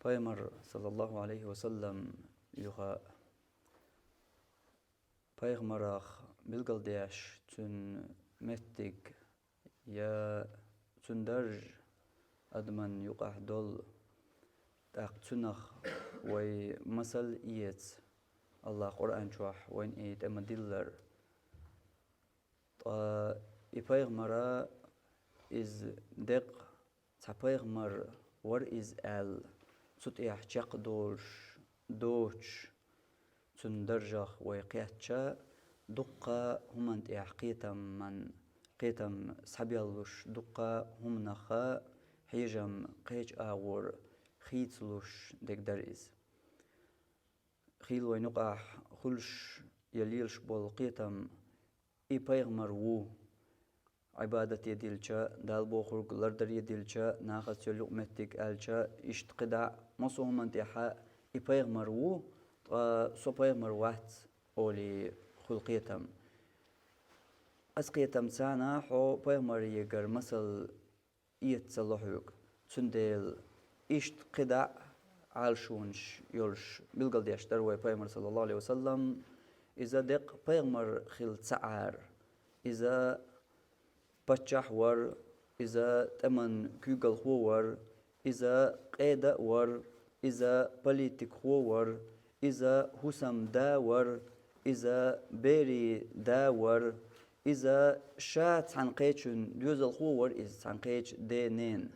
Peygamber sallallahu aleyhi ve sellem yuha Peygamberah bilgaldiyaş tün mettik ya tündar adman yuqah dol taq tünah ve masal iyet Allah Kur'an çuah ve iyet emadiller ta Peygambera iz deq ta Peygamber war is al سطيح جقدوش دوش تندرجخ ويقيتشا دقة هم انتيح قيتم سحبيالوش دقة هم نخا حيجم قيج آور خيتلوش ديك دريز خيل وينقح خلش يليلش بول قيتم اي بيغمر وو عبادة يديلشا دال بوخرق لردر يديلشا ناقص يلوق متك ألشا اشتقدع مصوهم انتحا يبيغمر وو سو بيغمر وات أولي خلقيتم أسقيتم سانا حو بيغمر يقر مثل يتصلحوك تنديل اشتقدع عالشونش يولش بلغل ديشتر وي بيغمر صلى الله عليه وسلم إذا دق بيغمر خل سعار إذا بچح ور إذا تمن كوغل ور إذا قيدة ور إذا بوليتيك ور إذا حسام دا ور إذا بيري دا ور إذا شات عن قيتشن يوزل ور إذا عن قيتش دينين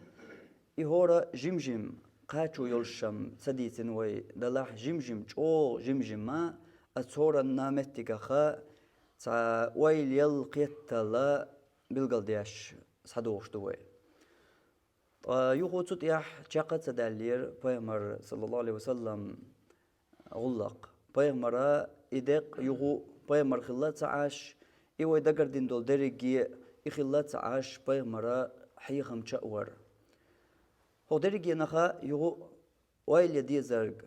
إهورا جمجم قاتشو يلشم سديتن وي دلاح جمجم جو جمجم ما أتصورا نامتك خا تا ويل يلقيتلا بالقلدياش صدوش دوي يخوت يح شقت سدالير بيغمر صلى الله عليه وسلم غلق بيغمر إدق يخو بيغمر خلات عاش إيوه دقر دين دول دريقي إخلات عاش بيغمر حيخم شأور هو دريقي نخا يخو ويل يدي زرق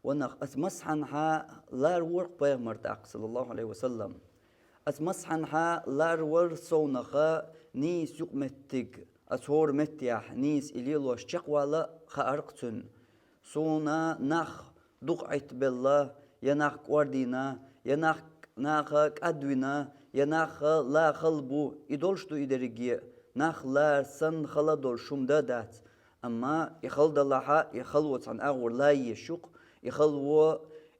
ونخ أسمسحن ها لار ورق بيغمر تاق صلى الله عليه وسلم أسمسحن ها لار ور صونخا نيس يقمتك أسهور متيح نيس إليلوش شقوالا خارقتن صونا نخ دقعت بالله ينخ قواردينا ينخ ناخك أدوينا ينخ لا خلبو إدولشتو إدريجي نخ لا سن خلدول شمدا دات أما يخلد الله يخلوت عن أغور لا يشق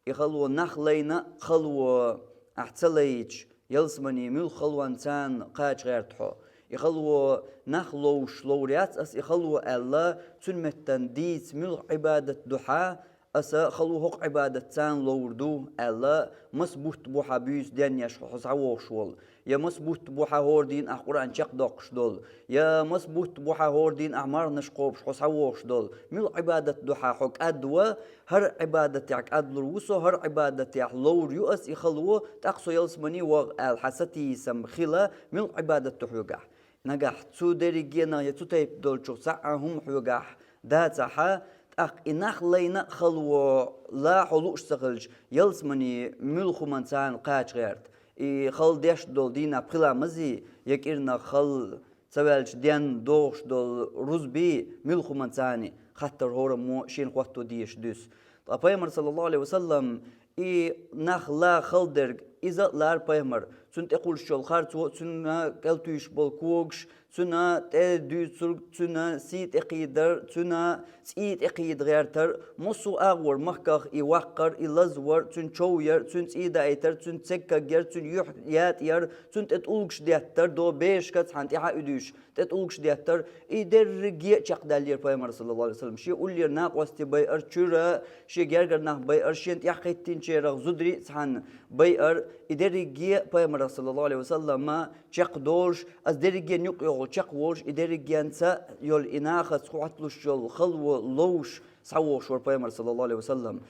يخلو نخ لينا خلو أحتليج يلسمني مل خلوان تان قاج غيرتحو يخلو نخلوش لوريات أس يخلو الله تنمتن ديت مل عبادة دحا أس خلو هق عبادة تان لوردو الله مسبوت بوحا بيس دين يشخص عوشول يا مسبوت بوحا هوردين أقران شق دقش دول يا مسبوت بوحا هوردين أعمار نشقوبش خص عوش دول مل عبادة دحا حق أدوى هر عبادة يعك أدلر وسو هر عبادة يعك لور يؤس يخلو تقصو يلسمني والحساتي سمخلا مل عبادة تحوقع نجح تو دريجينا يتو تيب دول شو ساعهم حوقع داتها أق إنخ لينا خلو لا حلوش سخلج يلسمني ملخو منسان قاج غيرت خل ديش دول دينا بخلا مزي يكيرنا خل سوالج ديان دوش دول روزبي ملخو منساني خطر هورا مو شين قوتو ديش دوس طا صلى الله عليه وسلم نخ لا خلدرج إذا لار بيمر سنت أقول شول خارج سنة كلتوش بالكوغش سنة تدو سنة سيت أقيدر سنة سيت أقيد غيرتر مصو أغور مخكخ يوقر يلزور سن شوير سن سيدا أيتر سن سكجر سن يحيات ير سن تتقولش ديتر دو بيش كت حنت يحقدوش تتقولش ديتر يدرجي شقدالير بيمر صلى الله عليه وسلم شيء قولير ناق وستي بير شرا شيء جرجر ناق بير شينت يحقيتين شيرغ زدري سحن بير يدرجي بيمر صلى الله عليه وسلم ما شقدوش أز درجي نقيو شق وش إدرجي أنسى يول إناخ سقطلوش يول خلو لوش سووش وربيمر صلى الله عليه وسلم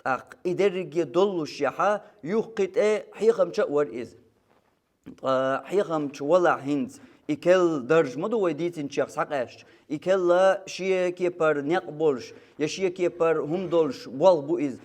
أق إدرجي دلوش يحا يوقت حيخم شقور إز حيخم شولا هند إكل درج مدو ويديتين شخص حقش إكل لا شيء كيبر نقبلش يا شيء كيبر هم دولش والبو إز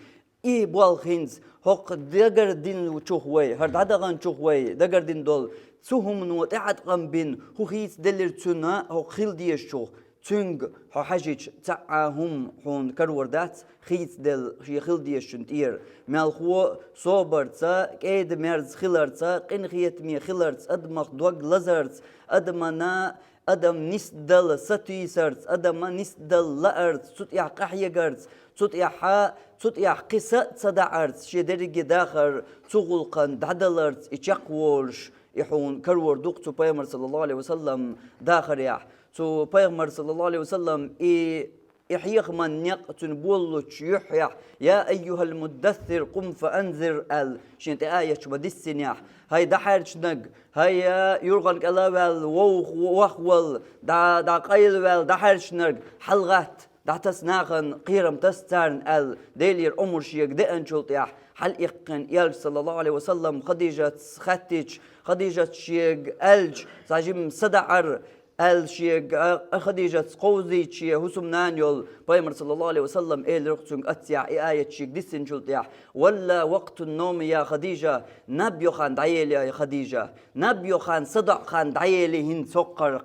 إيه بالخينز هق دقر دين وشوهوي هرد عدغان شوهوي دقر دين دول سهم نو تعد قم بين هو خيس دلر تنا هو خيل ديش شوه تنج حاجج تعهم حون كروردات خيت دل شي خلدي الشنتير مالخو صوبرتا كيد مرز خلرتا قن خيت مي خلرت ادمخ دوغ لزرت ادمنا ادم نسدل ستيسرت ادم نسدل لارت سوت يا قحيغرت سوت يا قصه صدعرت شي درجه داخر تغلقن دعدلرت اتشقولش يحون كرور دوقتو بيامر صلى الله عليه وسلم داخر يح تو بيامر صلى الله عليه وسلم إحيخ من يقتن بولوش يحيح يا أيها المدثر قم فأنذر شنت آية بديسنيح هاي دحرش نج هاي يرغن كلاوال وخول دا قيل وال دحرش نج حلغات دا تسناخن قيرم تستارن ديلير أمر شيك دقن شلطيح حل إقن يال صلى الله عليه وسلم خديجة شيك ألج ساجم صدعر الشيء خديجة قوزي شيء هسم نانيول بيمر صلى الله عليه وسلم رقتون أتيع آية شيء ديسن جلتيع ولا وقت النوم يا خديجة نبيو خان دعيلي يا خديجة نبيو خان صدع خان دعيلي هن سكر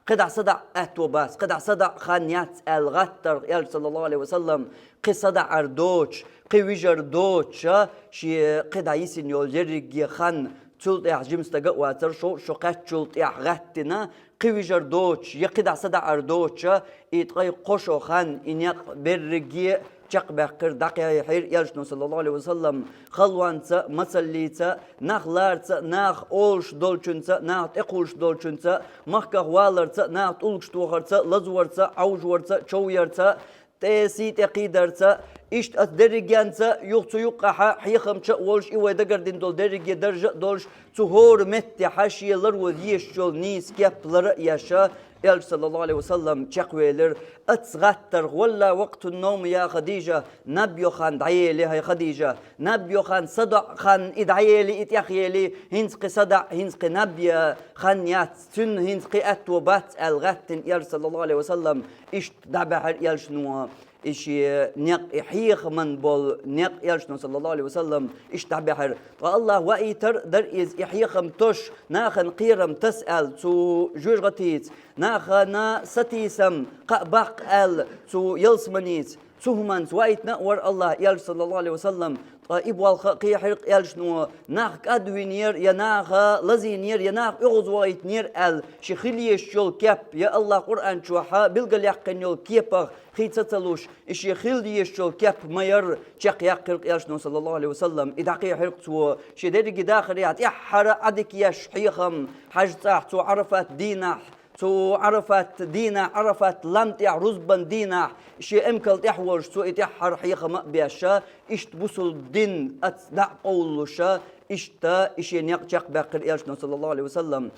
قدع صدع أتوباس قدع صدع خان يات الغتر يا صلى الله عليه وسلم قصدع أردوش قويجر دوش شيء قدع يسن يول جريج خان تلتيع جمستقى واتر شو قتلتيع غتنا قويجر دوش يقدع صدع أردوش يتغي قشو خان إنيق برقي جاق بقر دقيا يحير يالشنو صلى الله عليه وسلم خلوانتا مسليتا ناخ لارتا ناخ أولش دولشنتا ناخ تقولش دولشنتا مخكا والرتا ناخ تولش توخرتا لزورتا عوجورتا شويرتا تأسي تقيدرتا إشت أتدرجانتا يقحا حيخمشا ولش إيوه دقردين دول درجة درجة دولش تهور متي حاشية لرو ديشول نيس كيب لرأيشا يالش صلى الله عليه وسلم تشقويلر اتغتر ولا وقت النوم يا خديجة نبيو خان دعيلي هاي خديجة نبيو خان صدع خان ادعيلي اتيخيلي هنسقي صدع هنسقي نبي خان يات سن هنسقي اتوبات الغتن يالش صلى الله عليه وسلم إشت دعبحر يالش نوا إيش نق إحيخ من بول نق يالشنا صلى الله عليه وسلم إيش تعبير الله وإيتر در إز إحيخ متش ناخن قيرم تسأل تو جوج غتيت ناخنا ستيسم قبق تو يلسمنيت تهمن وإيت نور الله يالش صلى الله عليه وسلم إبوال خقي حرق يالشنو ناخ أدوينير يا ناخ لزينير يا ناخ إغزويت نير شخلي الشول كاب يا الله قرآن شوحا بلغل يحقن يول كيبا خيتتلوش إش يخلي الشول كاب ماير شق يحقرق يالشنو صلى الله عليه وسلم إدعقي حرق تو شدرق داخل يات يحر عدك يشحيخم حاجتاح تو عرفت دينح تو عرفت دينا عرفت لمت رزبا دينا شيء امكل تحول سو اتحر حيخ ما بيشا اشت بوصل دين اتدع قولشا اشتا اشين يقشق باقر يالشنا صلى الله عليه وسلم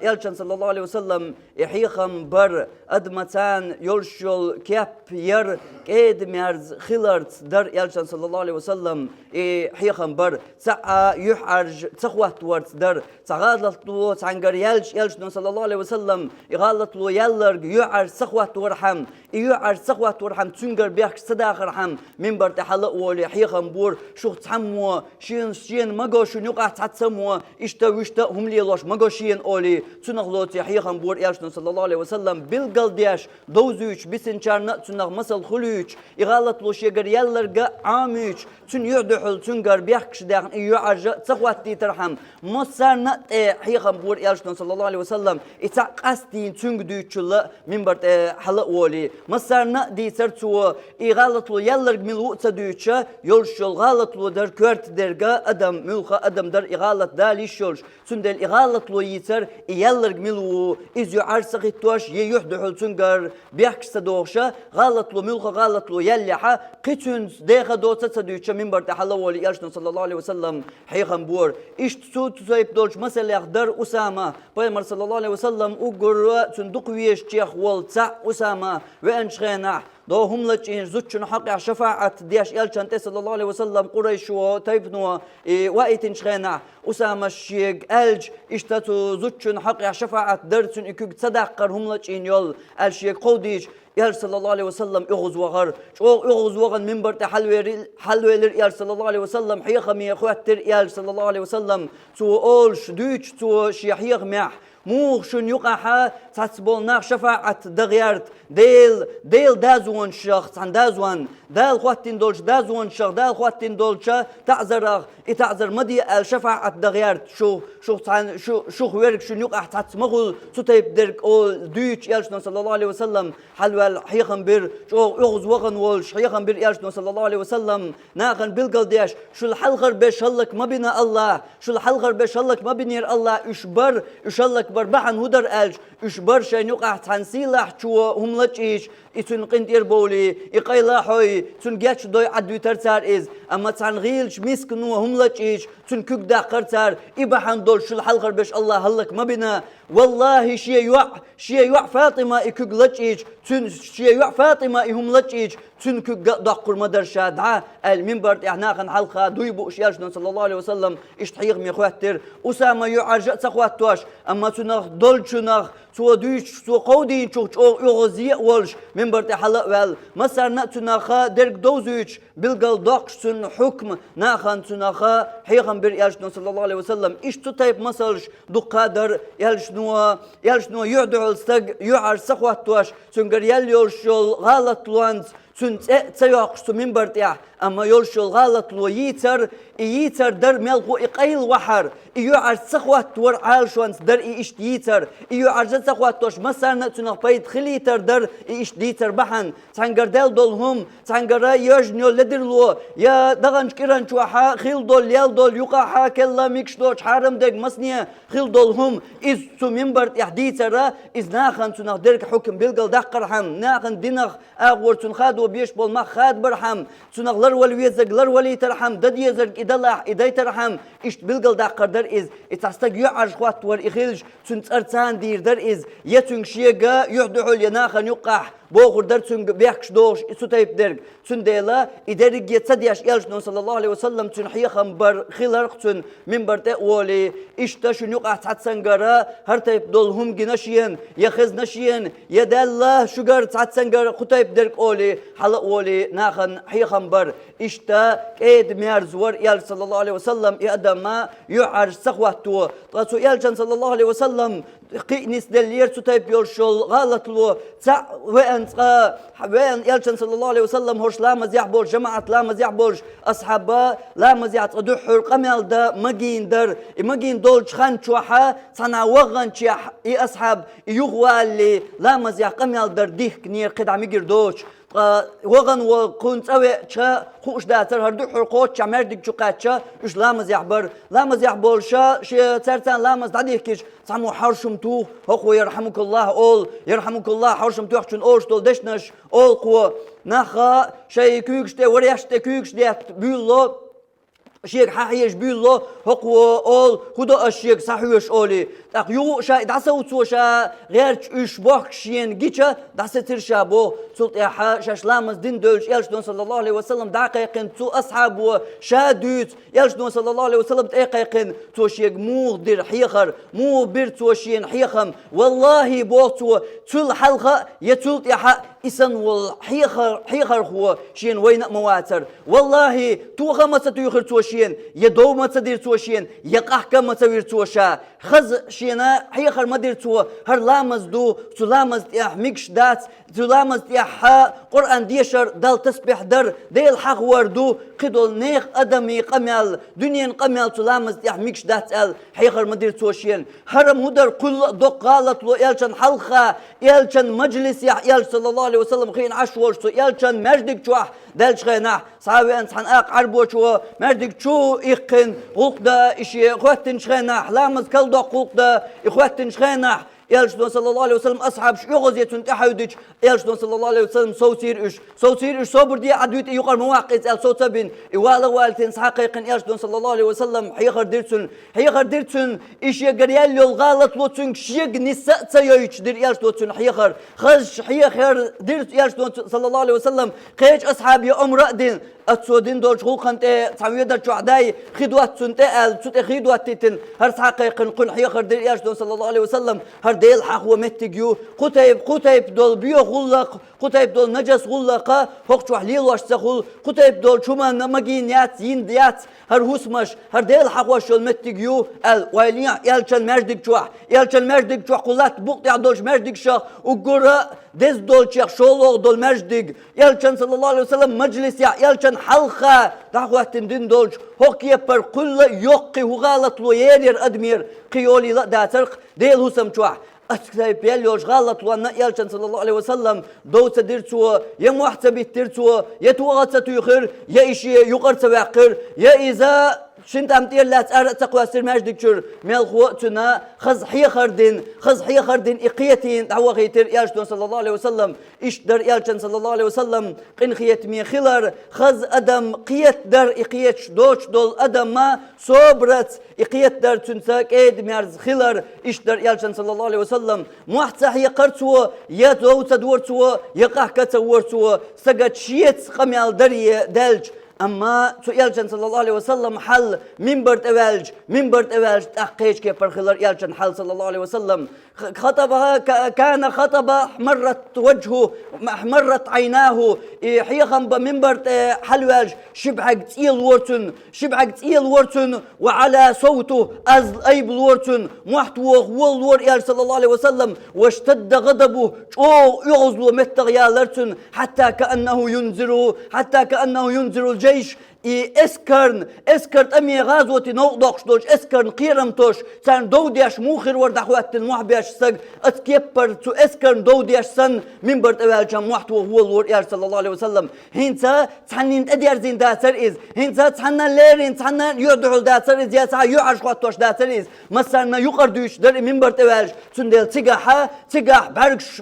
يالشن صلى الله عليه وسلم يحيخم بر ادمتان يلشل كيب ير كيد ميرز خلرت در يالشن صلى الله عليه وسلم يحيخم بر سعى يحرج تخوات ورت در تغادلت له تعنقر يالشنا صلى الله عليه وسلم يغالط له يلرق يعر سخوات ورحم يعر سخوات ورحم تنقر بيحك صداخر حم من بر تحلق ولي يحيخم بور شوخ تحمو شين مقوش نقع تحتسمو اشتا هم ليلوش مقوشين أولي تنغلوت يحيخم بور يالشنا صلى الله عليه وسلم بالقل دياش دوزوش بسنشارنا تنغ مسل خلوش يغالط له شيقر يلرق عاموش تن يعدحل تنقر بيحكش داخن يعرج سخوات دي ترحم مصارنا يحيخم بور يالشنا صلى الله عليه وسلم اتقاستين تنغ دوشل من بر حلق ولي مصارنا دي سرتو يغالط له يلرق من الوقت دوشا يلشل غالط له در كورت درقا أدم ملخا أدم در إغالط دالي شلش سندل إغالط له يتر يلرق ملو إز يعرسق التوش يحدحل تنقر بيحكش تدوغشا غالط له ملخا غالط له يلحا قتن ديخا دوتا تدوشا من بر تحلق ولي يالشنا صلى الله عليه وسلم حيخم بور إشت سوت تسايب دولش مثل يخدر أسامة بيمر صلى الله عليه وسلم أقر تندق ويش تيخ والتع أسامة وأنشغينا دو هم لجين زوجن حق شفاعة دياش يالشان صلى الله عليه وسلم قريش وتيبنوا وقت شغينا أسامة الشيق ألج اشتاتو زوجن حق شفاعة درسن إكوك صدقر هم لجين يول الشيق قوديش يال صلى الله عليه وسلم يغز وغر يغز وغن منبر حلوير يال صلى الله عليه وسلم حيخمي خواتر يال صلى الله عليه وسلم تو أولش دوش تو شيحيخ ميح موغ شن يقع تسبولناخ شفاعة دغيارت ديل دازوان شخص عن دازوان دال خواتين دولش دازوان شخ دال خواتين دولشا تعذر مدي الشفاعة دغيارت شو خويرك شن يقع تسمغل ستيب درك او دويتش يالشنا صلى الله عليه وسلم حلوال حيخن بير شو يغز وغن والش حيخن بير يالشنا صلى الله عليه وسلم ناخن بالقل ديش شو الحلقر بيشلك ما بين الله شو الحلقر بيشلك ما بين الله اشبر اشلك بربحن هدر الش اشبر شين يقع تنسيلح شو هم لتش يتون قنتير بولي يقيلا حوي تون جاتش دوي عدو ترتار إز أما تنغيلش مسكنو هم لتش تون كوك دا قرتار إبحان دول شو الحلقر بيش الله هلك ما بنا والله شي يوع فاطمة يكوك لتش تون شي يوع فاطمة هم لتش تون كوك دقر مدر شادعة المنبر إحناقن حلقة دوي بوش يالشنا صلى الله عليه وسلم اشتحيق ميخواتر أسامة يعرجت سخواتواش أما تنغ دول شنغ سو دويش سو قودين شو يغزي والش منبر تحلق وال مسار نتناخا درك دوزوش بالقل دقش سن حكم ناخن تناخا حيغن بر يالشنا صلى الله عليه وسلم إيش تطيب مسلش دو قادر يالشنو يعدو السق يعر سخواتواش سنقر ياليولشول غالط لوانز سن تسيوقش منبر تيح أما يولشول غالط لو ييتر در ملقو إقايل وحر يعر سخوات ور عالشوانس در إيش ييتر يعر جد سخوات توش مسار نتناخ بايد خليتر در إيش ديتر بحن تنقر دل دولهم تنقر يجنيو لدرلو يا دغنش كيران شوحا خيل دول يال دول يقاحا كلا ميكش دوش حارم دق مسنية خيل دولهم إز سو منبر يحديتر إز ناخن تناخ درك حكم بلقل دقرحم ناخن ديناخ أغور تنخاد وبيش بول ما خاد برحم تناخ لر والويزق لر ولي ترحم دد يزرق إدالله إداي ترحم إش بلقل دقر در إز إتستق يعرج خوات ور إخيلش تنت أرتان دير در إز يتنك شيقا يحدحو ليناخن يقاح بوغر در تنك بيحكش دوش ستايب درق تن ديلا إدارك يتصديش يالشنون صلى الله عليه وسلم تن حيخم بر خلرق تن منبر تقولي إشتاشن يقع تحتسنقرا هرتايب دولهم جناشيين يخز ناشيين يدالله شجر تحتسنقرا خطايب درق أولي حلق أولي ناخن حيخم بر إشتا كيد ميارز ور يال صلى الله عليه وسلم يقدم يعرج سخواتو تاسو يالشن صلى الله عليه وسلم قينيس دلير ستايب يولشول غلط لو وين يالشن صلى الله عليه وسلم هوش لا مزيح بولش جماعة لا مزيح بولش أصحابه لا مزيح تدحر قمل دا مجين در مجين دولش خان شوحة صنع وغن شيح أصحاب يغوالي لا مزيح قمل در ديك نير قدع ميجر دوش وغن وكنت أوي شا خوش داتر هردو حرقوت شا مردك شقاتشا إش لامز يحبر لامز يحبر شا شي ترتان لامز داديكيش سامو حرشم تو هخو يرحمك الله أول يرحمك الله حرشم تو يحشن أولش دول دشنش أول قوة نخا شي كوكشتي وريشتي كوكشتي بيولو شيك حايش بيولو هقو أول خدا الشيك صحيح أولي تقيو شا دعسو توشا غير إشباك شين جيتشا دعسة ترشابو صوت يا شاش لامز دين دولش يالشدون صلى الله عليه وسلم دقيقين تو أصحابه شادوت يالشدون صلى الله عليه وسلم دقيقين توشيك مو دير حيخر مو بير توشين حيخم والله بوتو تول حلقة يتولت يا إسن والحيخر هو شين وين مواتر والله تو خمسة يخر توشين يدو ما تدير توشين يقحك ما تدير توشا خز شينا حيخر ما دير تو هر لامز دو سلامز يح ميكش دات سلامز يح قرآن ديشر دال تسبح در ديل حق وردو قدول نيخ أدمي قمل دنيا قمل سلامز يح ميكش دات ال حيخر ما دير توشين هرم هدر كل دقالت لو يالشن حلقة يالشن مجلس يح يال صلى الله عليه وسلم خين عشور سو يالشن مجدك شوح دالش خيناح صاوي أنسان عربو شو مجدك شو إقن غلق إشي خواتن شخيناح لامز كل دق غلق إخواتن شخيناح يالشدون صلى الله عليه وسلم أصحاب يغز يتنتحيودج يالشدون صلى الله عليه وسلم صوتير إش صبر دي عدويت يقر مواقع ال صوت بين يوالا والتين حقيقا يالشدون صلى الله عليه وسلم حيخر ديرتون إيش يقريال الغلط لوتون شيق نساء تيويش دير يالشدون حيخر خش حيخر ديرت يالشدون صلى الله عليه وسلم قيج أصحاب يا أمر دين أتصودين دول شغل خنت تعويض الشعداي خدوات سنتال سوت خدوات تيتن هر حقيقا قن حيخر دير يالشدون صلى الله عليه وسلم هر ديل حقوة متجيو قتيب دول بيو غلق قتيب دول نجس غلقة هقشوا حليل واشتغل قتيب دول شما نمجين يات ينديات هر هسمش هر ديل حقوة شول متجيو ويليا يالشان مجدك شوح يالشان مجدك شوح قلات بوقت يعدوش مجدك شوح وقرأ دز دول شيخ شولو دول مجدك يالشان صلى الله عليه وسلم مجلس يالشان حلقة دعوة تندين دولش هوكي بر كل يوقي وغالط لو يير أدمير قيولي لا داترق ديل هسم شوح أتكلم بيلوش غلط وانا يالشان صلى الله عليه وسلم دوت درتوا يا محتبي ترتوا يا توغت ستيخر يا إشي يقر سواقر يا إذا شنت أمتير لا تقوى سر مجدك شر ميل خوتنا خز حي خردين إقيتين دعوة غيتر يالشان صلى الله عليه وسلم إيش در يالشان صلى الله عليه وسلم قن خيت مي خلر خز أدم قيت در إقيت دوش دول أدم ما صبرت إقيت در تنساك إيد ميرز خلر إيش در يالشان صلى الله عليه وسلم محتح يقرتوا يدو تدورتوا يقح كتورتوا سقط شيت قميال دري دلج أما يالشان صلى الله عليه وسلم حل منبر أولج تأقيش كي برخلر يالشان حل صلى الله عليه وسلم خطبها كان خطب احمرت وجهه احمرت عيناه حيخم بمنبر حلوج شبعك تقيل ورتن وعلى صوته از ايب ورتن محتوى ور يال صلى الله عليه وسلم واشتد غضبه يغزل متغيالرتن حتى كأنه ينذر الجيش اسكرت امي غازوتي نوضقش دوش اسكرن قيرم توش سان دودياش موخر وردحوات المحبياش سق اتكبر تو اسكرن دودياش سن من برد اوالجام محتوى هو الور يار صلى الله عليه وسلم هنسا تحنين اديار زين داتر از هنسا تحنا ليرين تحنا يدعو داتر از ياسا يعش قطوش داتر از مثلا يقردوش در من برد اوالج تندل تيغح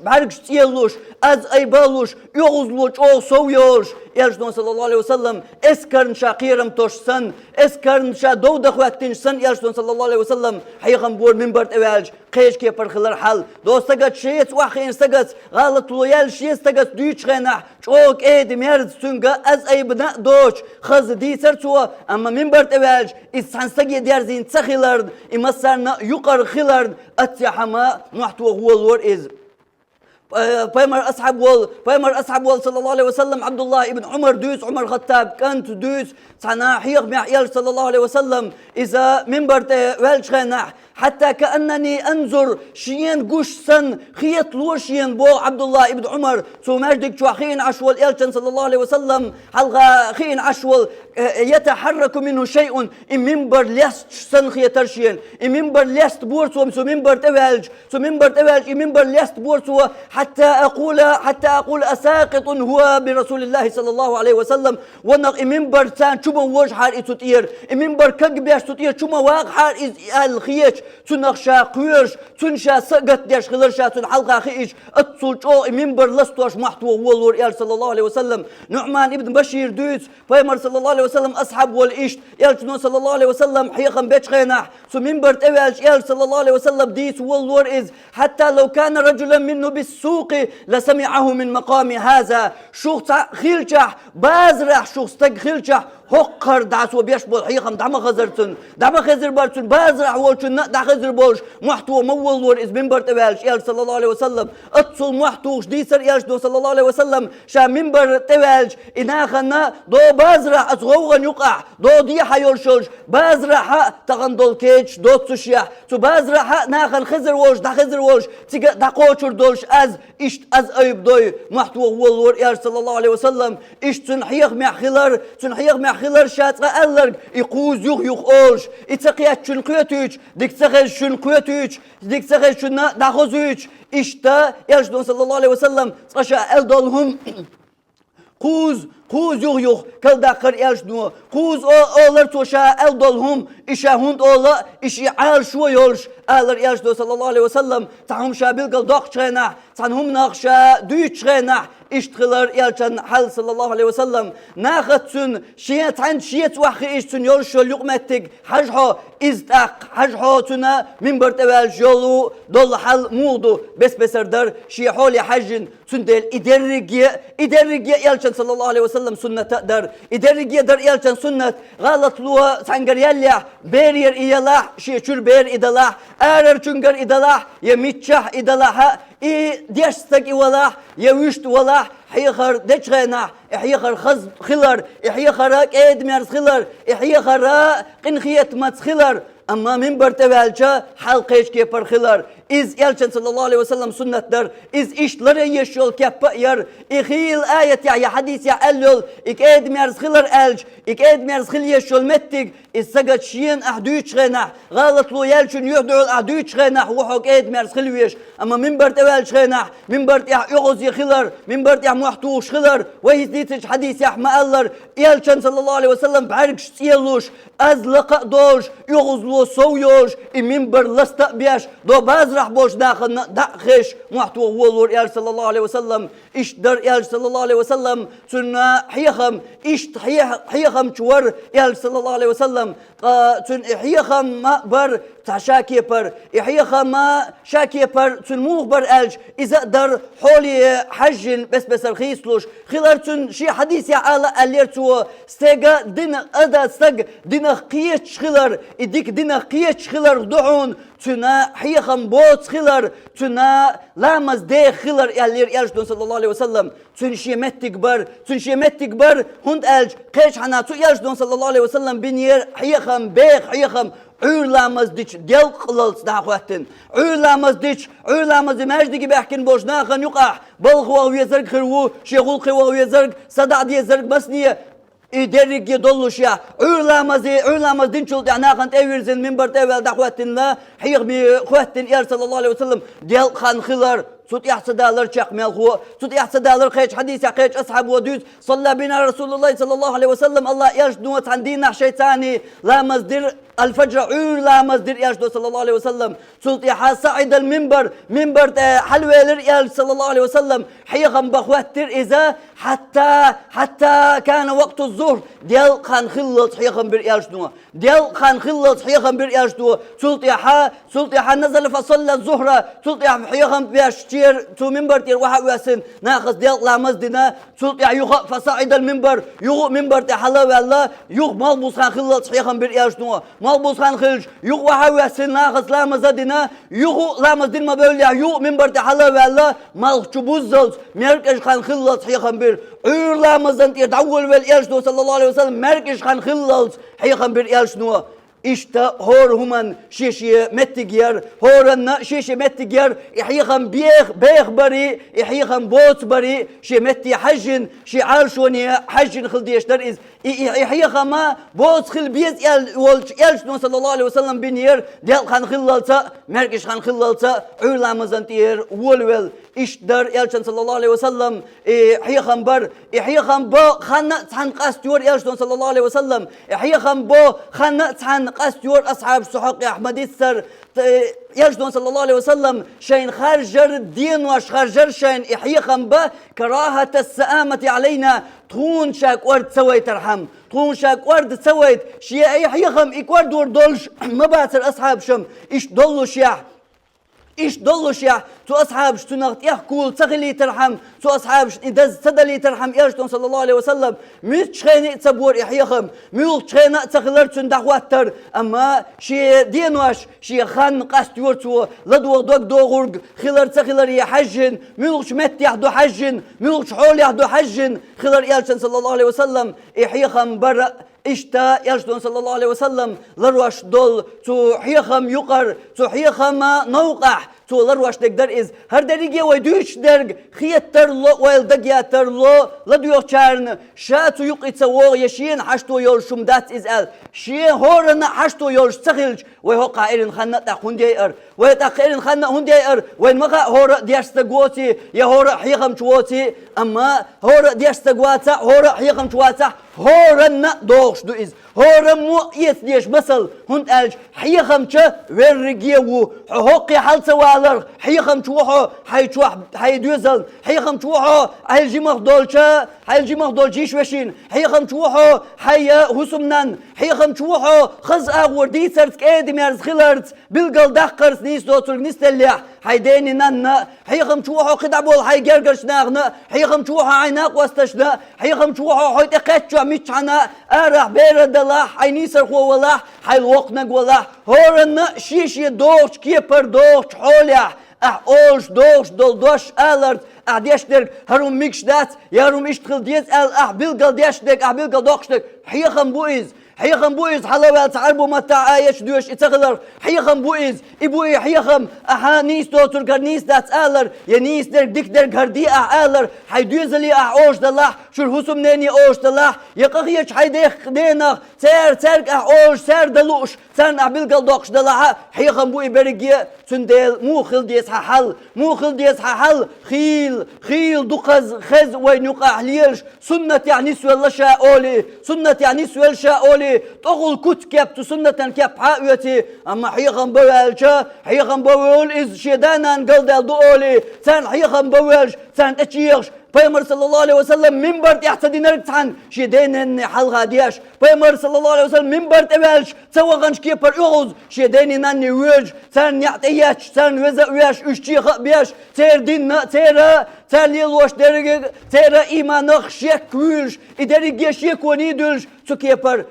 برقش تيلوش از ايبالوش يغزلوش او سويوش يالجدون صلى الله عليه وسلم اسكرن شاقيرم توشسن اسكرن شا دود اخواتين سن يالجدون صلى الله عليه وسلم حيغم بور منبر اوالج قيش كي برخلر حل دوستغت شيت واخين استغت غلط لويال شي استغت دوچ غنح چوك ايد ميرد سنگا از ايبنا دوچ خز ديسر تو اما منبر اوالج اسانسگي ديارزين تخيلرد امسرنا يقر خيلرد اتحما محتوى هو الور از بيمر أصحاب وال صلى الله عليه وسلم عبد الله ابن عمر خطاب كانت دوس صنع حيق معيال صلى الله عليه وسلم إذا منبر والش خناح حتى كأنني أنظر شيئا قشسا خيط لوشيا بو عبد الله ابن عمر سو مجدك شو خين عشول إلشان صلى الله عليه وسلم حلقة خين عشول يتحرك منه شيء إن منبر لست سن خيترشيا إن منبر لست بورسو سو منبر توالج إن منبر لست بورسو حتى أقول أساقط هو برسول الله صلى الله عليه وسلم ونق إن منبر سان شو وجه حار إتوتير إن منبر كجبيش تطير شو واق حار الخيش تنخشى قيرش تنشى سقط ديش خلرشى تنحلقى خيش اتصل او منبر لستوش محتوى والور يال صلى الله عليه وسلم نعمان ابن بشير دوس فيمر صلى الله عليه وسلم اصحاب والإشت يال صلى الله عليه وسلم حيخم بيش خيناح سو منبر توالش يال صلى الله عليه وسلم ديس والور إز حتى لو كان رجلا منه بالسوق لسمعه من مقام هذا شخص خيلشح بازرح شخص تق خيلشح هقر دعسو بيشبول حيخم دعما خزر بارتن بازرح والشن دع خزر بولش محتوى مول ور إز منبر توالش يال صلى الله عليه وسلم اتصل محتوش ديسر يالش دو صلى الله عليه وسلم شا منبر توالش إناخنا دو بازرح أصغوغن يقع دو ديحا يولشولش بازرح تغندول كيتش دو تسوشيح تو بازرح ناخن خزر وولش دع خزر وولش تيجا دع قوشر دولش از أيب دوي محتوى والور يال صلى الله عليه وسلم إش تنحيخ مع خلر شاتغا ألرق يقوز يخ أولش إتقيات شنقيتوش ديك تغير شنقيتوش ديك تغير شنا داخوزوش إشتا يالجدون صلى الله عليه وسلم تقشا ألدولهم قوز يخ كل داخل يالجدون قوز أولر توشا ألدولهم إشا هند أولا إشي عال شو يولش ألر يالجدون صلى الله عليه وسلم تهم شابيل قل داق شغنح تهم ناقشا دوش شغنح اشتغلر يالشان حل صلى الله عليه وسلم ناخدسن شيت عند شيت وحي اشتن يولشو لقمتك حجحو ازدق حجحو تنا من برتوال جولو دول حل مودو بس بسردر شي حولي حجن تندل إدرقية يالشان صلى الله عليه وسلم وسلم سنة تقدر إدرج يدر يالشان سنة غلط لو سانجر يلح بيرير إيلاح شيء بير إدلاح أرر چونجر إدلاح يميتشح إدلاح ديشتك إولاح يوشت ولاح حيخر دجغنا إحيخر خلر إحيخر إدمير خلر إحيخر قنخيت مات خلر أما من برتبالجا حلقيش كيبر خلر إز يالشان صلى الله عليه وسلم سنة در إز إيش لري يشول كيبا ير إخيل آية يا حديث يا ألول إك إدمير خلر ألج إك إدمير خل يشول متك إز سجد شين أحدوش غنح غلط لو يالشان يهدول أحدوش غنح وحوك إدمير خلويش أما من برتبالج غنح من برت يغوز يخلر من برت محتوش خلر وهي ديتش حديث يا أحمد الله يالشان صلى الله عليه وسلم بعرقش سيلوش أزلق دوش يغوز لو سويوش إمنبر لستقبيش دو بازرح بوش داخل داخش محتو ولور يا صلى الله عليه وسلم إيش در يا صلى الله عليه وسلم سنة حيخم إيش حيخم شور يا صلى الله عليه وسلم سن حيخم ما بر تشاكي بر حيخم ما شاكي بر سن موه بر ألج إذا در حولي حج بس الخيسلوش خلال سن شي حديث يا على الليرتو استجا دين أدا استج دين قيتش خلال إديك دين قيتش خلال دعون تنا حيخم بوت خلال تنا لامز ده خلال يالير يالجدون صلى الله عليه وسلم تن شي متك بر هند ألج قيش حنا تو يالجدون صلى الله عليه وسلم بنير حيخم بيخ حيخم عولامز ديش ديال قللت داخواتن عولامز ماجدي كي بيحكين بوش ناخن يقع بلخوا ويزرق خرو شيخول خوا ويزرق صدع دي يزرق مسنيه إدرج يدلش يا علامة دين شو يعني خان تأويرزن من برتأويل دعوتنا حيق بخواتن يا صلى الله عليه وسلم ديال خان خلر صوت يحصد دالر شق ملخو صوت يحصد دالر خيش حديث خيش أصحاب ودود صلى بنا رسول الله صلى الله عليه وسلم الله يجدو عندنا شيطاني لا مصدر الفجر لا مصدر يجدو صلى الله عليه وسلم صوت يحا صعد المنبر منبر حلوة يا صلى الله عليه وسلم حيغم بخواتر إذا حتى كان وقت الظهر ديال خان خلص حيغم برياجدو ديال خان خلص حيغم برياجدو صوت يحا نزل فصلى الظهر صوت يحا حيغم بيشتير تو منبر تير واحد واسن ناقص ديال لامز دينا صوت يحا يغ فصعد المنبر يغ منبر تحلا والله يغ مالبوس خان خلص حيغم برياجدو مالبوس خان خلج يغ واحد واسن ناقص لامز دينا يغ لامز دين ما بقول يغ منبر تحلا والله مال شبوزلت مركز خان خلص حيغم بر عرلامزن يدعول والياشدو صلى الله عليه وسلم مركز خان خلص حيغم برياجدو İşte hor human şişe mettiger horanna şişe mettiger İhyiğam beyh bari İhyiğam bot bari şi metti hajjin şi arşoni hajjin khildiyşler iz İhyiğama bot khil biz el sallallahu aleyhi ve sellem bin yer del khan khillalsa merkiş khan khillalsa ulamazan tiyer wolwel işler elçin sallallahu aleyhi ve sellem İhyiğam bo khanna tan qastyor elçin sallallahu aleyhi ve sellem İhyiğam bo khanna tan قاستور أصحاب سحق أحمد السر يجدون صلى الله عليه وسلم شين خارجر الدين واش خارجر شين إحيخم به كراهة السآمة علينا تون شاك ورد سويت رحم تون شاك ورد سويت شيء إحيخم إكوار دور دولش ما باتر أصحاب شم إيش دولش إيش دلش يا تو أصحابش تنقط يحكول تغلي ترحم تو أصحابش إذا تدلي ترحم يرجتون صلى الله عليه وسلم مش خيني تبور يحيخم مش خينا تغلر تندعوتر أما شي دينواش شي خان قاست يورتو لدو دوغورج خلر تغلر يحجن مش مت يحدو حجن مش حول يحدو حجن خلر يرجتون صلى الله عليه وسلم يحيخم برا إشتا يجدون صلى الله عليه وسلم لرواش دول تو حيخم يقر تو حيخم نوقع تو لرواش تقدر إز هر دريجي ويدوش درج خيتر لو ويلدقياتر لو لديو چارن شاتو يقيتسوو يشين حشتو يول شمدات إز أل شين هورن حشتو يول سخلج ويهو قائرن خنا تاخون ديئر ويتاخيرن خنا هون ديئر وين مغا هور دياشتقوتي يا هور حيخم چواتي أما هور دياشتقواتا هور حيخم چواتا هورن دوغش دو إز هورن مو يثديش مثل هند ألج حيخم چه ورقيو حقوقي حال سوالر حيخم چوحو حي دوزل حيخم چوحو حي جيمخ دولچه حي جيمخ دولجيش وشين حيخم چوحو حي حسمنان حيخم چوحو خز أغور دي سرتك ايدي ميرز خلرت بالقل دقرس نيس دوترق نستلح حي ديني نانا حيخم چوحو قدعبول حي جرقرش ناغنا حيخم چوحو عيناق واستشنا حيخم چوحو حيت اقاتشو ميچانا ارح بيرد الله حي نيسر خو والله حي الوقنق والله هورن شيشي دوش كيبر دوش حوليح أولش دوش دول دوش ألرت أديشتك هروم ميكشدات يروم إشتغل ديز بيلقل ديشتك بيلقل دوشتك حيخم بويز حيخم بويز حلوة تعربو متى آيش دوش اتغلر حيخم بويز إبوي حيخم نيس دوتر كرنيس دات آلر ينيس در ديك در كردي آلر حيدوزلي أوش دالله شور حسوم نيني أوش دالله يقخيش حيديخ دينا ترك أوش سر دلوش سن بيلقل دوش دالله حيخم بوي برقية تندل موخل ديس حل موخل ديس حل خيل دقز خز وينقع ليش سنة يعني سوال شاولي سنة يعني سوال شاولي تقول كت كاب تسنة كاب حاويتي أما حيخم بوالشا حيخم بوال إز شدانا قلد دولي سان حيخم بوالش سان تشيخش بيمر صلى الله عليه وسلم منبر يحتدي نرتعن شدين حلقة دياش بيمر صلى الله عليه وسلم منبر تبالش تسوغنش كيبر يغوز شدين ناني ويج سان يعطياش سان وزا وياش اشتيخ بياش تير دين تير ليلوش تير إيمانخ شيك ويلش إداري شيك ونيدلش تكيبر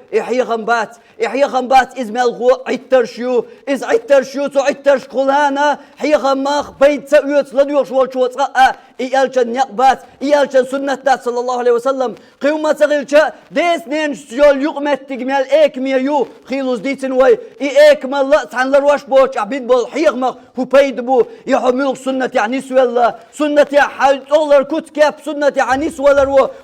إحيخم بات إز ملغو عيترشيو إز عيترشيو تو عيترش كلهانا حيخم ماخ بيت سأيوت لديوش والشوت إيالشان يقبات إيالشان سنة صلى الله عليه وسلم قيومة تغيلشا ديس نين سيول يقمت تجمال إيكميا يو خيلوز ديتن وي إيكمال لا تحن لرواش بوش عبيد بول حيخمخ هو بيد بو يحملوك سنة يعني سوال سنة حال دولار كت كاب سنة يعني سوال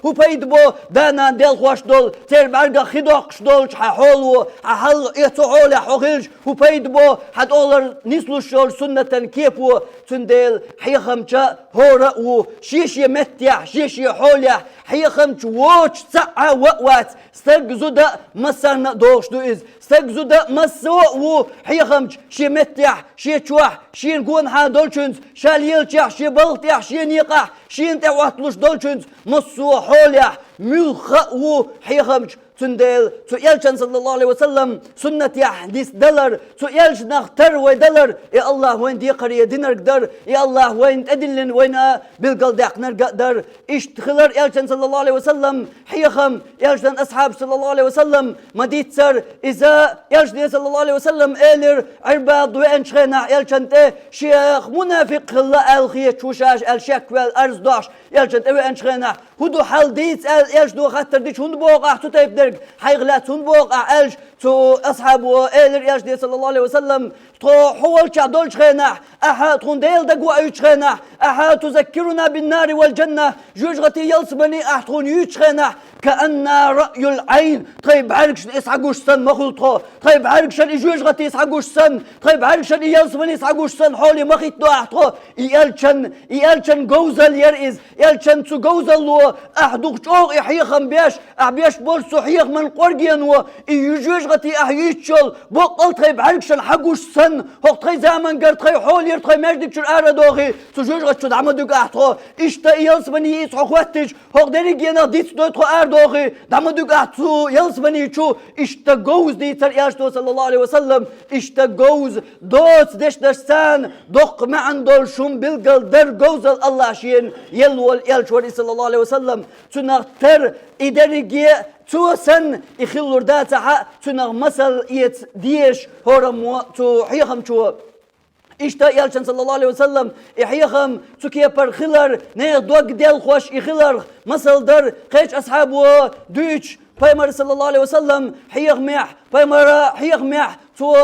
هو بيد بو دانا ديل خوش دول تير برقا خدوقش دولش ححولو حل إيتوعولي حوغيلش هو بيد بو حد أولر نسلو شول سنة كيبو تنديل حيخمشا هورا شيشي متيح شيشي حوليح حيخمش ووش ساعة وقوات استقزو دا مسارنا دوش دو إز استقزو دا مسو حيخمش شي متيح شي تشوح شي نقون حا دولشنز شاليلتيح شي بلطيح شي نيقح شي انت واتلوش دولشنز مسو حوليح ملخا حيخمش تندل تو يلشن صلى الله عليه وسلم سنة يحدث دلر تو يلش نختر ودلر يا الله وين دي قرية دينر قدر يا الله وين تدلن وين بالقل داقنر قدر اشتخلر يلشن صلى الله عليه وسلم حيخم يلشن أصحاب صلى الله عليه وسلم مديت سر إذا يلشن صلى الله عليه وسلم إلر عرباض وين شخنا يلشن ته شيخ منافق الله الخيط شوشاش الشك والأرز داش يلشن ته وين شخنا هدو حال ديت يلش دو خطر ديش هند بوقع تتيب حيغلات بوقع ألش تو أصحاب وإلر يجدي صلى الله عليه وسلم تو حول شعدول شخنا أحد ديل دقوا أي شخنا أحد تذكرنا بالنار والجنة جوجغتي يلصبني أحد يشخنا كأن رأي العين طيب عاركش إسحاقوش سن مخلطه طيب عاركش الإجوجغتي إسحاقوش سن طيب عاركش يلصبني إسحاقوش سن حولي مخيط دو أحده يالشن جوزل يرئز يالشن تو جوزل لو أحدوك شوق يحيخم بيش بولسو حيخ من قرقين و يجوجغتي أحييتشل بقل طيب عاركش الحقوش سن هو طي زمن قر طي حولي طي مجدك شر أردوغي تو جوجغت شد عمدوك أحده إشتا يلصبني إسحاق وقتش هو دريجينا ديت دوتو دوغي دامدوك أحسو يلصبني شو اشتغوز ديتر ياشتو صلى الله عليه وسلم اشتغوز دوت دشترسان دق معن دول شم بالقل در جوزل الله شين يلول يلشوري صلى الله عليه وسلم تنغتر إداريجي تو سن يخلور داتها تنغ مسل يت ديش هورم تو حيخم شو إشتا يالشن صلى الله عليه وسلم إحيخم تكيبر خلر نه دوق ديل خوش إخلر مسل در قيش أصحابه دوش بيمر صلى الله عليه وسلم حيخ مح تو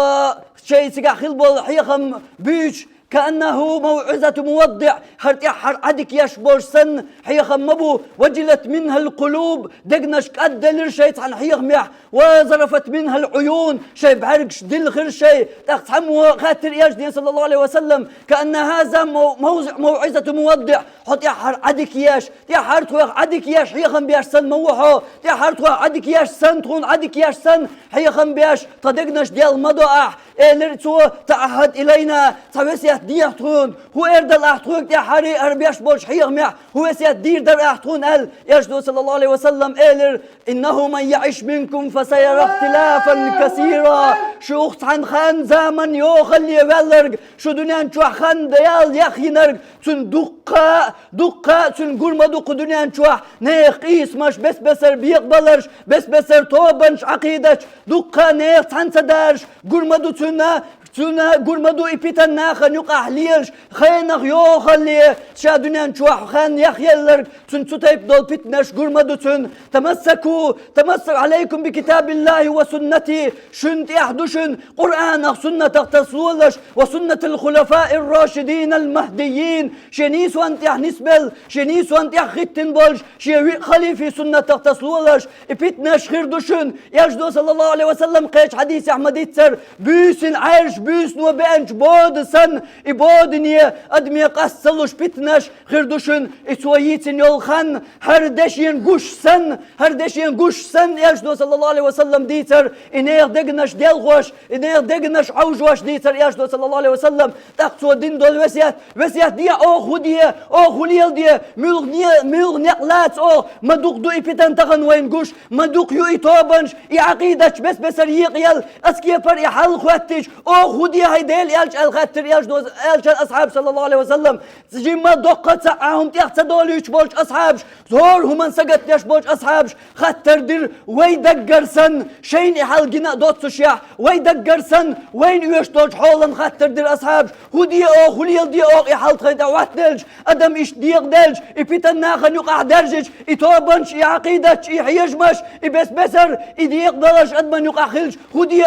شيء سجع خلبول حيخم بيش كأنه موعظة مودع هرت يحر عدك يشبور سن حي خمبو وجلت منها القلوب دقنش قدل شيء عن حي خميح وزرفت منها العيون شيء بعرقش دل خير شيء تقسمه خاطر يجدي صلى الله عليه وسلم كأن هذا موعظة مودع حط يحر عدك ياش يحر توخ عدك ياش حي خم بياش سن موحو يحر توخ عدك ياش سن تكون عدك ياش سن حي خم بياش تدقنش ديال مضاح لرتو تعهد إلينا توسيات ديحتون هو إردل أحتون يا حري أربياش بولش حي خميح هو سيات دير در أحتون يجدو صلى الله عليه وسلم إنه من يعيش منكم فسيرى اختلافا كثيرا شو أخت عن خان زمن يوخلي يبلغ شو دنيا شو خان ديال يخينرغ تن دقة تن قرما دق دنيا شو نيخ إسمش بس بسر بيقبلرش بس بسر توبنش عقيدش دقة نيخ تنسدرش قرما دو تنا قرمدو إبتن ناخن يقع ليش خينخ يوخلي شا دنيا نشوح خان يخيلر تن تتيب دول بتنش قرمدو تن تمسك عليكم بكتاب الله وسنتي شنت يحدشن قرآن سنة تغتسولش وسنة الخلفاء الراشدين المهديين شنيس وانت يحنسبل شنيس وانت يختن بولش شيوي خليفي سنة تغتسولش إبتنش خيردشن يجدو صلى الله عليه وسلم قيش حديث أحمد يتسر بيسن عيش بيس نو بانش بود سن إبودنية أدمي قصلوش بتناش خردوشن إسويتن يولخن هردشين قوش سن يجدو صلى الله عليه وسلم ديتر إنير دقناش ديلغوش إنير دقناش عوجوش ديتر يجدو صلى الله عليه وسلم تقصو دين دول وسيات دي خليل دي ملغ نقلات مدوق دو إبتن تغن وين قوش مدوق يو إتوبنش عقيدتش بس يقيل أسكي بر يحل خواتش خودي هيديل يالش الخاتر يالش أصحاب صلى الله عليه وسلم جيما دقة ساعهم تيخت دوليش بولش أصحابش زور هم سقط ياش بولش أصحابش خاتر دير ويدقرسن شين يحل جنا دوت سشيح ويدقرسن وين يوش دولش حولن خاتر دير أصحابش خودي خليل دي يحل تخيط واتدلش أدم إش ديق دلش إبتن ناخن يقع درجش إتوبنش يعقيدتش يحيجمش إبس بسر إديق دلش أدمن يقع خلش خودي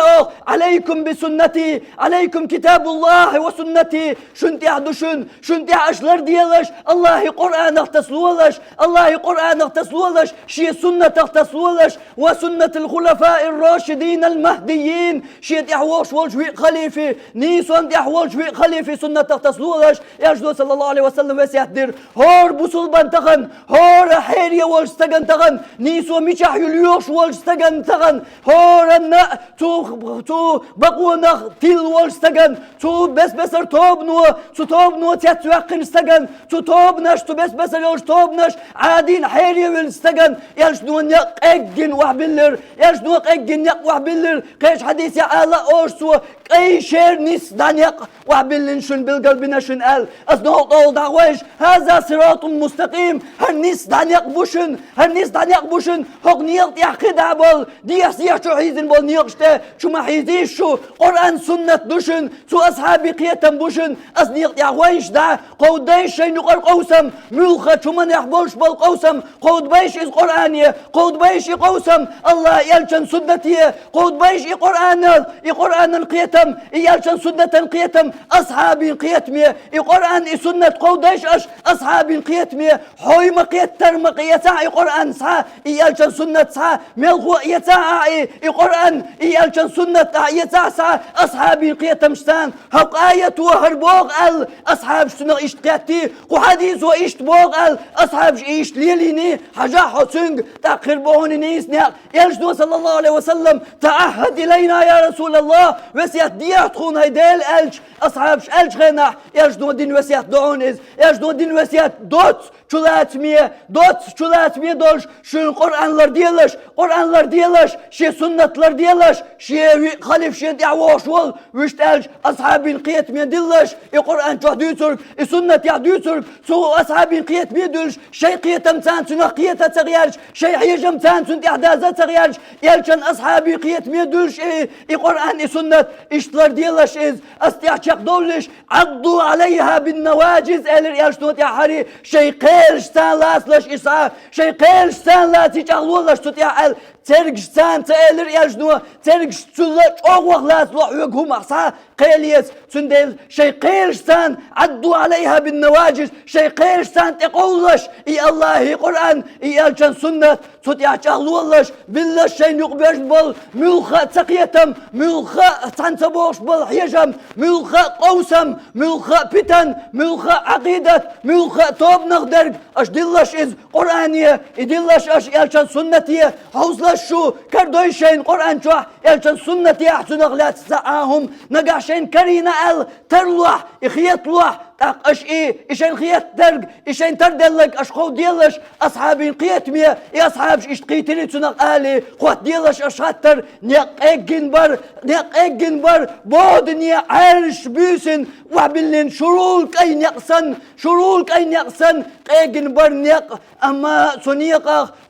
عليكم بسنتي عليكم كتاب الله وسنتي شنت يحدشن شنت يحشلر ديالش الله قرآن اغتسلولش الله قرآن اغتسلولش شي سنة اغتسلولش وسنة الخلفاء الراشدين المهديين شي يحوش والجوي خليفي نيسون يحوش جوي خليفي سنة اغتسلولش يجدو صلى الله عليه وسلم وسيحدر هور بوصل بنتغن هور حيريا والستغن تغن نيسو ميشح يليوش والستغن تغن هور النا تو بقونا تيل والستغن تو بسر توبنو تيتوقن استغن تو توبنش تو بسر يوش توبنش عادين حيريا والستغن يجدو نيق اجن وحبلر يجدو اجن يق وحبلر قيش حديث يا الله اوشسو اي شير نيس دانيق وحبلن شن بالقلب نشن ال اصنو طول دعوش هذا صراط مستقيم هنيس دانيق بوشن حق نيق يحقد عبال ديس يحشو حيزن بول نيقشته شو ما حيزيشو قرآن سنة دوشن سو أصحابي قيتم بوشن أصنيق يعويش دا قود دايش شي نقر قوسم ملخة شو من يحبولش بالقوسم قود بايش إز قرآنية قود بايش قوسم الله يلشن سنتي قود بايش قرآن القيتم يلشن سنة قيتم أصحابي قيتمية قرآن سنة قود دايش أصحابي قيتمية حوي مقيتر مقيتاع قرآن سا يلشن سنة سا ملغو يتاع قرآن يلشن سنة يتاع سا أصحابي قيتم شتان هق آية وهربوغ أصحاب شتنا إشتقاتي وحديث وإشتبوغ أصحاب إشت ليليني حاجة حسنج تأخر بوهن نيسني يلجدو صلى الله عليه وسلم تعهد إلينا يا رسول الله وسيات ديات خون هيديل أصحاب ألج غناح يلجدو دين وسيات دعون يلجدو دين وسيات دوت شلات مية دولش شن قرآنlar ديالش شي سنتlar ديالش شي خليف شي دعوش وال ويشتالش أصحابين قيت مية دلش القرآن تحديثك السنة يحديثك سو أصحابين قيت مية دلش شي قيتم تان سنة قيتها تغيرش شي حيجم تان سنة إحداثة تغيرش يلشن أصحابي قيت مية دلش القرآن السنة إشتلر ديالش أستيحشق دولش عضوا عليها بالنواجز يلش نوت يا حري شي قيلش تان لاسلش إسعى شي قيلش تان لا تيجعلولش تتيحل ترجش سان تألر يجنوا ترجش تلا أغوغ لا تلوح يقهم أحسا قيليس تندل شي قيرش سان عدوا عليها بالنواجس شي قيرش سان تقولش إي الله قرآن إي ألشان سنة تتياش أغلولش بالله شي نقبش بل ملخا تقيتم ملخا تنتبوش بل حيجم ملخا قوسم ملخا بتن ملخا عقيدة ملخا توب نقدر أش دلش إز قرآنية إدلش أش ألشان سنتية حوزلش شو كردويشين قرآن شو ألشان سنتية أحسن أغلات ساعهم نقاشين كرينا أل ترلوح إخيطلوح أش إيشين خيات درج إيشين تردلك أش خو ديلش أصحابين قيت مية يا أصحابش إيش قيتني تنق آلي خوات ديلش أش خطر نيق إيجن بر بود نيق عرش بيسن وحبلين شرول كاين يقسن إيجن بر نيق أما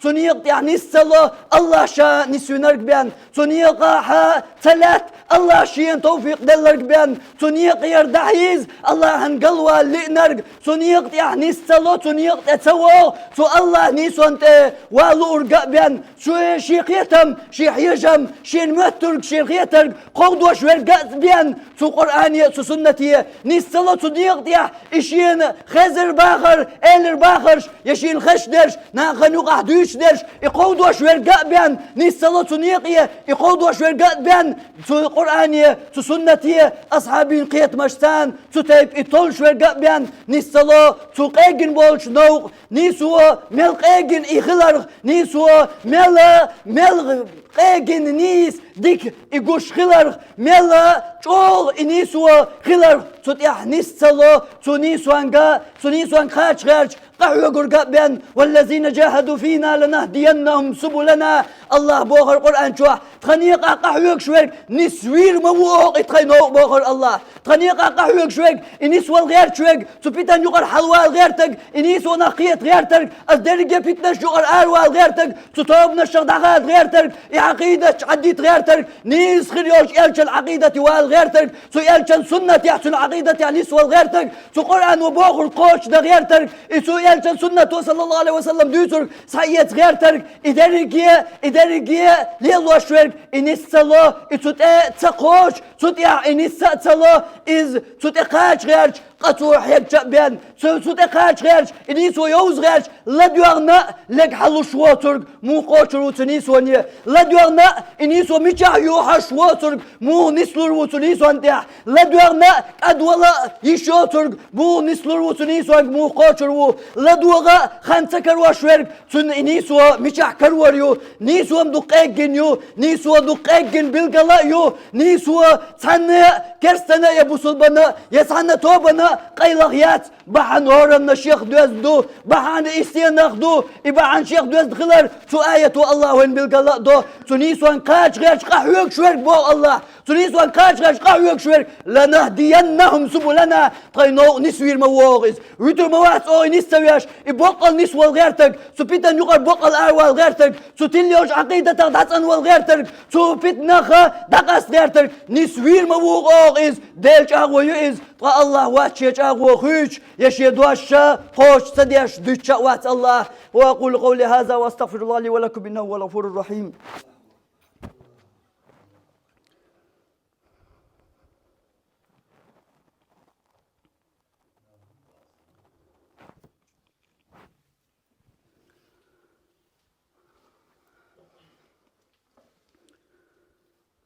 سنيق يعني الصلاة الله شا نسيونرك بيان سنيق ها ثلاث الله شين توفيق دلرك بيان سنيق يردحيز الله هنقلوا اللي سنيق يعني الصلاة سنيق تسوى سو الله نيسو انت والو ارقا بيان سو شيخ يتم شيخ يجم شين مهترك شيخ يترك قودوا شويرقا بيان سو قرآنية سو سنتية نيسالو سنيق يا إشين خزر باخر إلر باخرش يشين خش درش ناخنوق أحدوش درش يقودوا شويرقا بيان نيسالو سنيقية يقودوا شويرقا بيان سو قرآنية سو سنتية أصحابين قيت مشتان سو تيب إطول شويرقا بيان نيسالو سو قيقن بولش نوق نيسو مل قيقن إخلر نيسو مل قيقن نيس ديك إيقوش خلر مل چول إنيسو خلر تتيح نيسالو تنيسو أنقا خارج قحوة قرقا بيان والذين جاهدوا فينا لنهدينهم سبلنا الله بوخر قرآن شوح تخنيقا قحوة شويك نسوير مووق اتخينوق بوخر الله تخنيقا قحوة شويك إنيسو الغير شويك تبيتان يقر حلوى الغيرتك إنيسو نقية غيرتك الدرجة بيتنش يقر آلوى الغيرتك تطوبنا الشغدغات غيرتك عقيدة عديت غيرتك نيس خريوش يلش العقيدة والغيرتك سو يلش سنة يحسن عقيدة يعني سوى الغيرتك سو قرآن وبوخر قوش دا غيرتك سو يلشن سنة صلى الله عليه وسلم ديوتر سعيت غير ترك إدارية ليلو شوير إنسالو إتوت تقوش تطيع إنسالو إز تطيقاش غيرش قطوح يبجأ بيان تطيقاش غيرش إنيسو يوز غيرش لديوغنا لك حلو شواترك مو قوشر وتنيسو نيه لديوغنا إنيسو ميشا يوحا شواترك مو نسلور وتنيسو انتيح لديوغنا أدولا يشواترك مو نسلور وتنيسو مو قوشر لدوغا خانسكر وشويرك تن إنيسو ميشا كروريو نيسو مدقاقين يو نيسو دقاقين بالقلاء يو نيسو تسنى كرستنا يبوسل بنا يسعنا توبنا قيلغيات بحن هورنا شيخ دوزدو بحن إستيان ناخدو إبحن شيخ دوزد خلر سو آية الله وين بالقلاء دو تنيسو انقاش غيرش قحوك شويرك بو الله تنيسو انقاش غيرش قحوك شويرك لنهدينهم سبلنا قينو نسوير مواغز ويتر مواغز أو نستوياش يبقى النسوة الغيرتك سو بيتن يقر بقى الأروى الغيرتك سو تليوش عقيدتك داتن والغيرتك سو بيتنخا دقس غيرتك نسوير مواغز ديلش أغوى يؤز طا الله واتشيش أغوى خيش يشي دواشا قوش سديش دوشا وات الله وأقول قولي هذا واستغفر الله لي ولكم إنه هو الغفور الرحيم.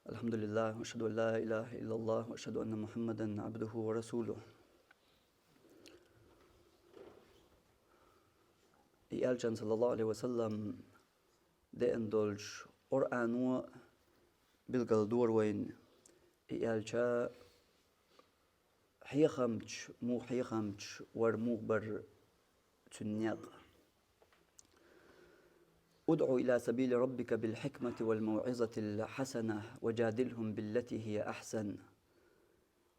الحمد لله وأشهد أن لا إله إلا الله وأشهد أن محمدا عبده ورسوله. إيالجان صلى الله عليه وسلم دين دولج قرآن بالقلدور وين إيالجا حيخمج مو حيخمج ورمو بر تنيق ادعو إلى سبيل ربك بالحكمة والموعظة الحسنة وجادلهم بالتي هي أحسن.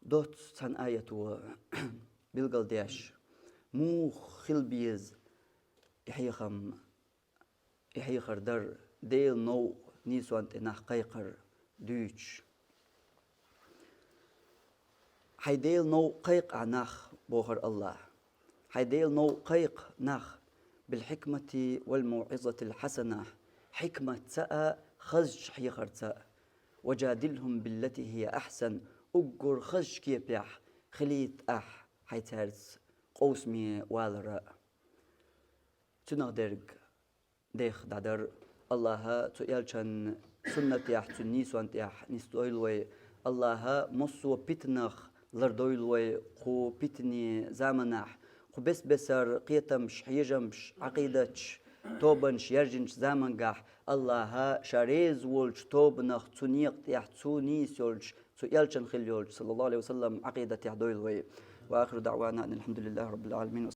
دوت سن آية بالقلدياش مو خلبيز يحيخر در ديل نو نيسو أنت نحقيقر دوش حيديل نو قيق عناخ بوخر الله حيديل نو قيق ناخ بالحكمة والموعظة الحسنة حكمة تاء خزج حيخر تاء وجادلهم بالتي هي أحسن أجر خزج كيبيح خليت حيتهرس قوسمي والراء تنغدرج ديخ دادر الله تيالشان سنة يح تنيس وانت يح نستويلوي الله مصو بيتنخ لردويلوي قو بيتني زامنح قو بس بسر قيتمش حيجمش عقيدتش توبنش يرجنش زامنقح الله شاريز ولش توبنخ تنيق يح تونيس يولش تيالشان خليولش صلى الله عليه وسلم عقيدة يح دويلوي وآخر دعوانا أن الحمد لله رب العالمين.